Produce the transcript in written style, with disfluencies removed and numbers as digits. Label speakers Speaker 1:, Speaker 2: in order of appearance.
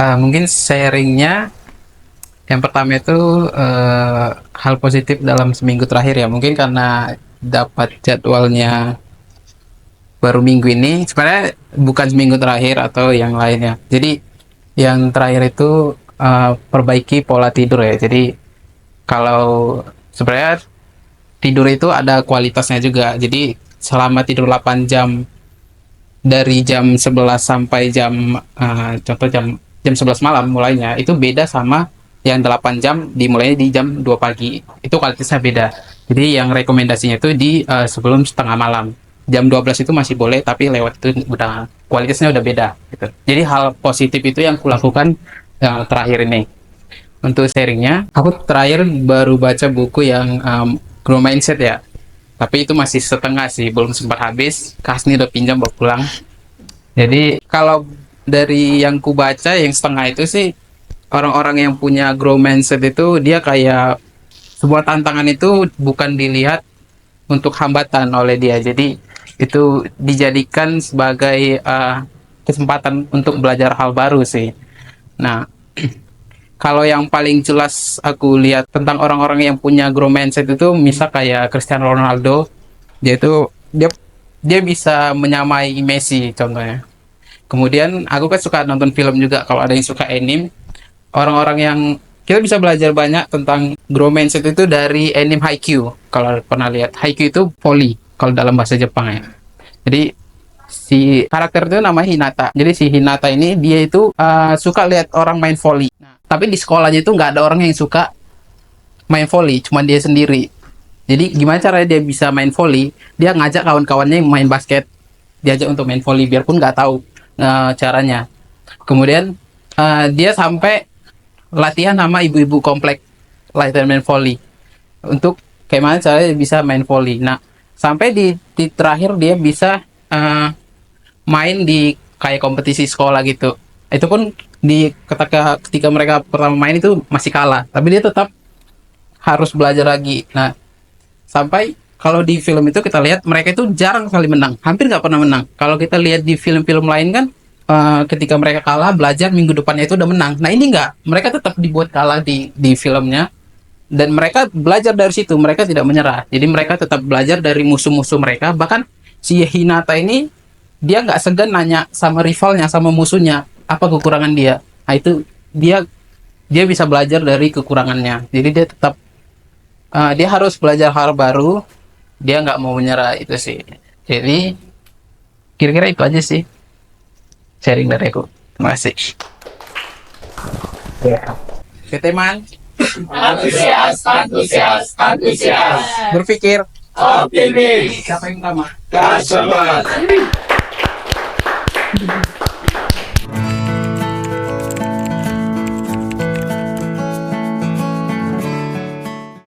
Speaker 1: Mungkin sharingnya yang pertama itu hal positif dalam seminggu terakhir ya. Mungkin karena dapat jadwalnya baru minggu ini. Sebenarnya bukan seminggu terakhir atau yang lainnya. Jadi yang terakhir itu perbaiki pola tidur ya. Jadi kalau sebenarnya tidur itu ada kualitasnya juga. Jadi selama tidur 8 jam dari jam 11 sampai contoh jam 11 malam mulainya itu beda sama yang 8 jam dimulainya di jam 2 pagi. Itu kualitasnya beda. Jadi yang rekomendasinya itu di sebelum setengah malam. Jam 12 itu masih boleh tapi lewat itu udah kualitasnya udah beda gitu. Jadi hal positif itu yang kulakukan yang terakhir ini. Untuk sharingnya, aku terakhir baru baca buku yang Grow Mindset ya. Tapi itu masih setengah sih, belum sempat habis. Kasni udah pinjam bawa pulang. Jadi kalau dari yang ku baca yang setengah itu sih, orang-orang yang punya grow mindset itu dia kayak sebuah tantangan itu bukan dilihat untuk hambatan oleh dia. Jadi itu dijadikan sebagai kesempatan untuk belajar hal baru sih. Nah, kalau yang paling jelas aku lihat tentang orang-orang yang punya grow mindset itu misal kayak Cristiano Ronaldo, dia itu dia bisa menyamai Messi contohnya. Kemudian aku kan suka nonton film juga, kalau ada yang suka anime, orang-orang yang kita bisa belajar banyak tentang grow mindset itu dari anime Haikyuu. Kalau pernah lihat, Haikyuu itu volley kalau dalam bahasa Jepang ya. Jadi si karakter itu namanya Hinata. Jadi si Hinata ini dia itu suka lihat orang main volley. Nah, tapi di sekolahnya itu nggak ada orang yang suka main volley, cuma dia sendiri. Jadi gimana caranya dia bisa main volley? Dia ngajak kawan-kawannya yang main basket, diajak untuk main volley biarpun nggak tahu caranya. Kemudian dia sampai latihan sama ibu-ibu komplek latihan main volley untuk kayak mana caranya bisa main volley. Nah, sampai di terakhir dia bisa main di kayak kompetisi sekolah gitu. Itu pun ketika mereka pertama main itu masih kalah, tapi dia tetap harus belajar lagi. Nah, sampai kalau di film itu kita lihat mereka itu jarang kali menang, hampir nggak pernah menang. Kalau kita lihat di film-film lain kan ketika mereka kalah belajar minggu depannya itu udah menang. Nah ini nggak, mereka tetap dibuat kalah di filmnya dan mereka belajar dari situ, mereka tidak menyerah. Jadi mereka tetap belajar dari musuh-musuh mereka. Bahkan si Hinata ini dia nggak segan nanya sama rivalnya, sama musuhnya apa kekurangan dia. Nah itu dia bisa belajar dari kekurangannya. Jadi dia tetap dia harus belajar hal baru, dia nggak mau menyerah itu sih. Jadi kira-kira itu aja sih sharing dari aku. Terima kasih. Ya. Oke teman,
Speaker 2: Antusias, antusias, antusias.
Speaker 1: berpikir
Speaker 2: Optimis.
Speaker 1: siapa yang pertama?
Speaker 2: Customer.